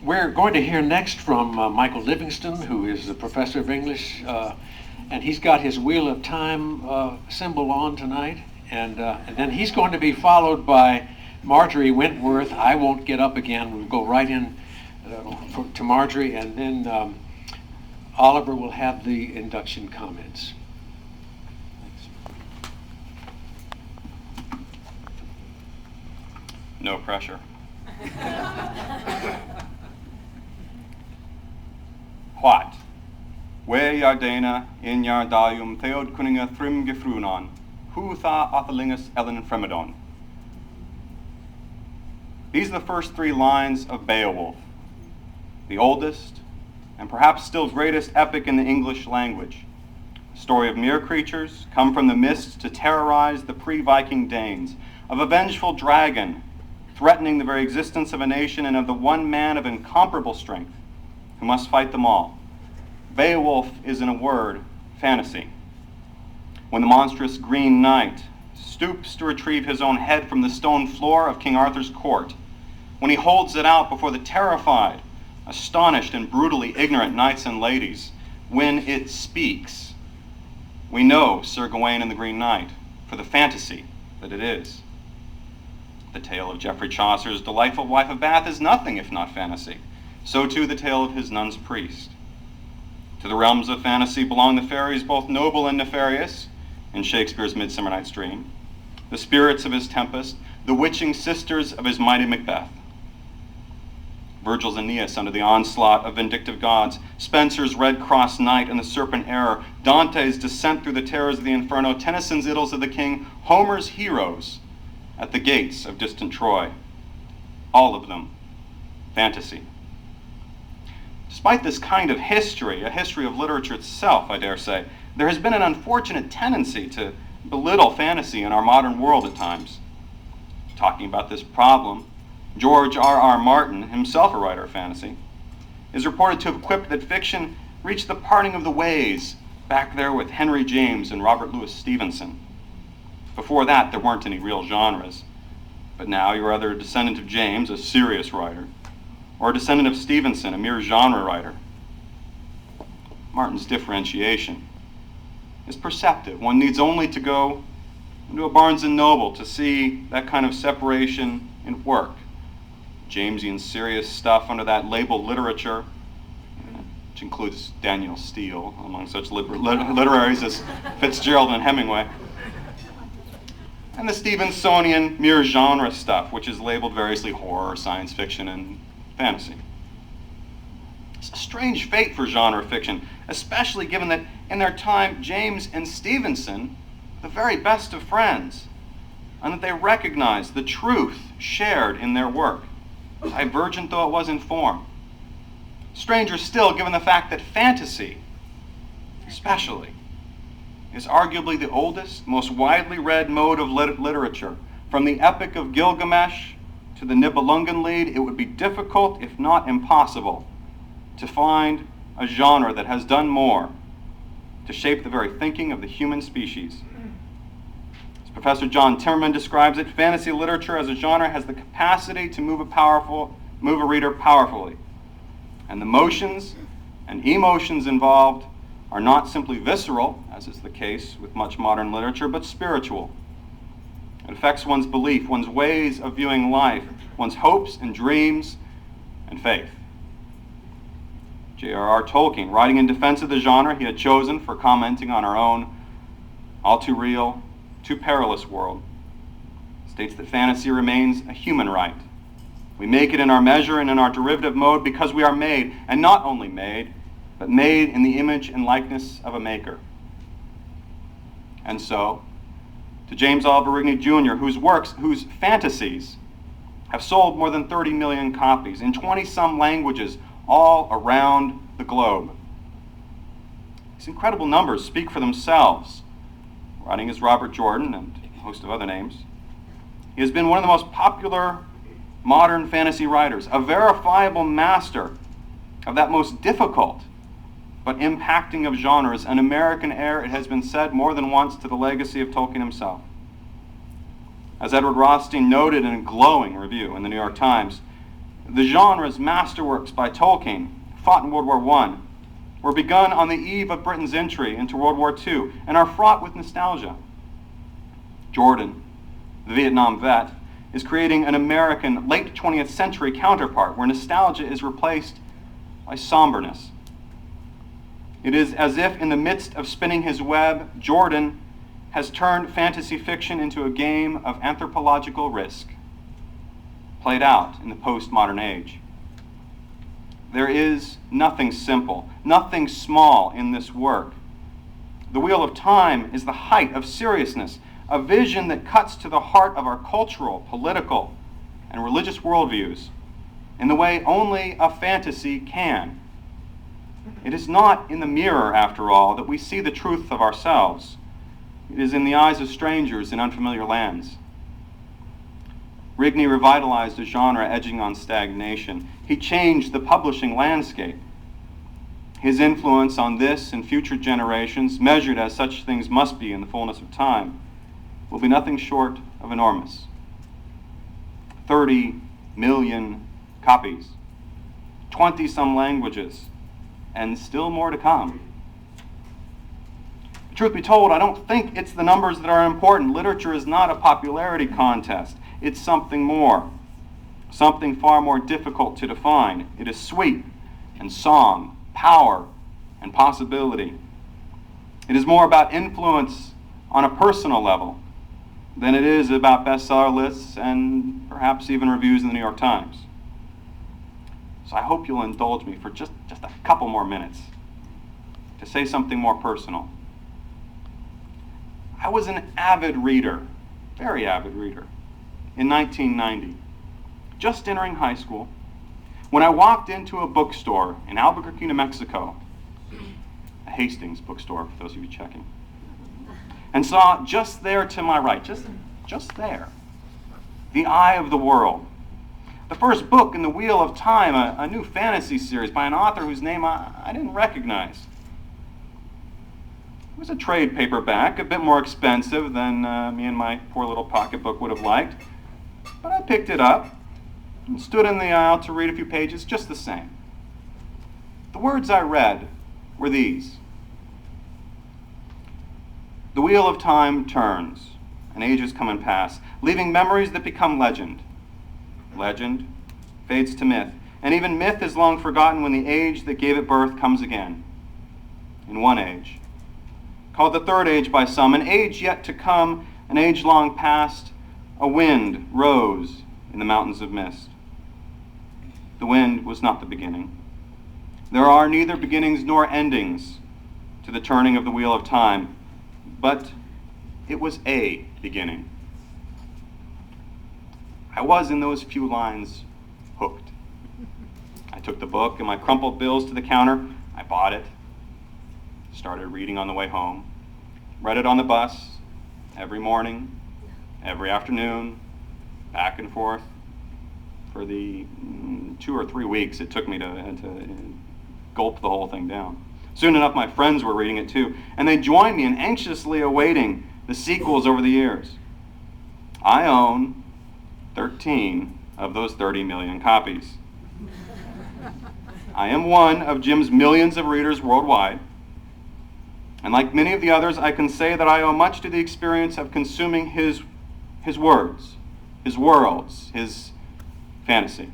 We're going to hear next from Michael Livingston, who is a professor of English, and he's got his Wheel of Time symbol on tonight, and then he's going to be followed by Marjorie Wentworth. I Won't Get Up Again. We'll go right in to Marjorie, and then Oliver will have the induction comments. No pressure. What? We Yardena in Yardalium Theod Kuninga Thrim Gefrunon, Hu Tha Othalingus Ellen Fremedon. These are the first three lines of Beowulf, the oldest and perhaps still greatest epic in the English language. A story of mere creatures come from the mists to terrorize the pre-Viking Danes, of a vengeful dragon threatening the very existence of a nation, and of the one man of incomparable strength who must fight them all. Beowulf is, in a word, fantasy. When the monstrous Green Knight stoops to retrieve his own head from the stone floor of King Arthur's court, when he holds it out before the terrified, astonished, and brutally ignorant knights and ladies, when it speaks, we know Sir Gawain and the Green Knight for the fantasy that it is. The tale of Geoffrey Chaucer's delightful wife of Bath is nothing if not fantasy. So too the tale of his nun's priest. To the realms of fantasy belong the fairies both noble and nefarious in Shakespeare's Midsummer Night's Dream, the spirits of his Tempest, the witching sisters of his mighty Macbeth. Virgil's Aeneas under the onslaught of vindictive gods, Spenser's Red Cross Knight and the Serpent Error, Dante's descent through the terrors of the Inferno, Tennyson's Idylls of the King, Homer's heroes at the gates of distant Troy. All of them fantasy. Despite this kind of history, a history of literature itself, I dare say, there has been an unfortunate tendency to belittle fantasy in our modern world at times. Talking about this problem, George R.R. Martin, himself a writer of fantasy, is reported to have quipped that fiction reached the parting of the ways back there with Henry James and Robert Louis Stevenson. Before that, there weren't any real genres. But now you're either a descendant of James, a serious writer, or a descendant of Stevenson, a mere genre writer. Martin's differentiation is perceptive. One needs only to go into a Barnes & Noble to see that kind of separation in work. Jamesian serious stuff under that label literature, which includes Daniel Steele, among such literaries as Fitzgerald and Hemingway. And the Stevensonian mere genre stuff, which is labeled variously horror, science fiction, and fantasy. It's a strange fate for genre fiction, especially given that in their time, James and Stevenson, the very best of friends, and that they recognized the truth shared in their work, divergent though it was in form. Stranger still, given the fact that fantasy, especially, is arguably the oldest, most widely read mode of literature. From the Epic of Gilgamesh to the Nibelungenlied, it would be difficult, if not impossible, to find a genre that has done more to shape the very thinking of the human species. As Professor John Timmerman describes it, fantasy literature as a genre has the capacity to move a reader powerfully. And the motions and emotions involved are not simply visceral, as is the case with much modern literature, but spiritual. It affects one's belief, one's ways of viewing life, one's hopes and dreams and faith. J.R.R. Tolkien, writing in defense of the genre he had chosen for commenting on our own all too real, too perilous world, states that fantasy remains a human right. We make it in our measure and in our derivative mode because we are made, and not only made, but made in the image and likeness of a maker. And so, to James Oliver Rigney Jr., whose fantasies have sold more than 30 million copies in 20-some languages all around the globe. These incredible numbers speak for themselves. Writing as Robert Jordan and a host of other names, he has been one of the most popular modern fantasy writers, a verifiable master of that most difficult but impacting of genres, an American heir, it has been said more than once, to the legacy of Tolkien himself. As Edward Rothstein noted in a glowing review in the New York Times, The genre's masterworks by Tolkien, fought in World War I, were begun on the eve of Britain's entry into World War II and are fraught with nostalgia. Jordan, the Vietnam vet, is creating an American late 20th century counterpart where nostalgia is replaced by somberness. It is as if in the midst of spinning his web, Jordan has turned fantasy fiction into a game of anthropological risk, played out in the postmodern age. There is nothing simple, nothing small in this work. The Wheel of Time is the height of seriousness, a vision that cuts to the heart of our cultural, political, and religious worldviews in the way only a fantasy can. It is not in the mirror, after all, that we see the truth of ourselves. It is in the eyes of strangers in unfamiliar lands. Rigney revitalized a genre edging on stagnation. He changed the publishing landscape. His influence on this and future generations, measured as such things must be in the fullness of time, will be nothing short of enormous. 30 million copies, 20-some languages, and still more to come. Truth be told, I don't think it's the numbers that are important. Literature is not a popularity contest. It's something more, something far more difficult to define. It is sweet and song, power and possibility. It is more about influence on a personal level than it is about bestseller lists and perhaps even reviews in the New York Times. So I hope you'll indulge me for just a couple more minutes to say something more personal. I was an avid reader, very avid reader, in 1990, just entering high school, when I walked into a bookstore in Albuquerque, New Mexico, a Hastings bookstore, for those of you checking, and saw just there to my right, just there, The Eye of the World, the first book in the Wheel of Time, a new fantasy series by an author whose name I didn't recognize. It was a trade paperback, a bit more expensive than me and my poor little pocketbook would have liked. But I picked it up and stood in the aisle to read a few pages just the same. The words I read were these. The wheel of time turns, and ages come and pass, leaving memories that become legend. Legend fades to myth, and even myth is long forgotten when the age that gave it birth comes again. In one age, called the third age by some, an age yet to come, an age long past, a wind rose in the mountains of mist. The wind was not the beginning. There are neither beginnings nor endings to the turning of the wheel of time, but it was a beginning. I was, in those few lines, hooked. I took the book and my crumpled bills to the counter. I bought it, started reading on the way home, read it on the bus, every morning, every afternoon, back and forth, for the 2 or 3 weeks it took me to gulp the whole thing down. Soon enough, my friends were reading it too, and they joined me in anxiously awaiting the sequels over the years. I own 13 of those 30 million copies. I am one of Jim's millions of readers worldwide, and like many of the others, I can say that I owe much to the experience of consuming his words, his worlds, his fantasy.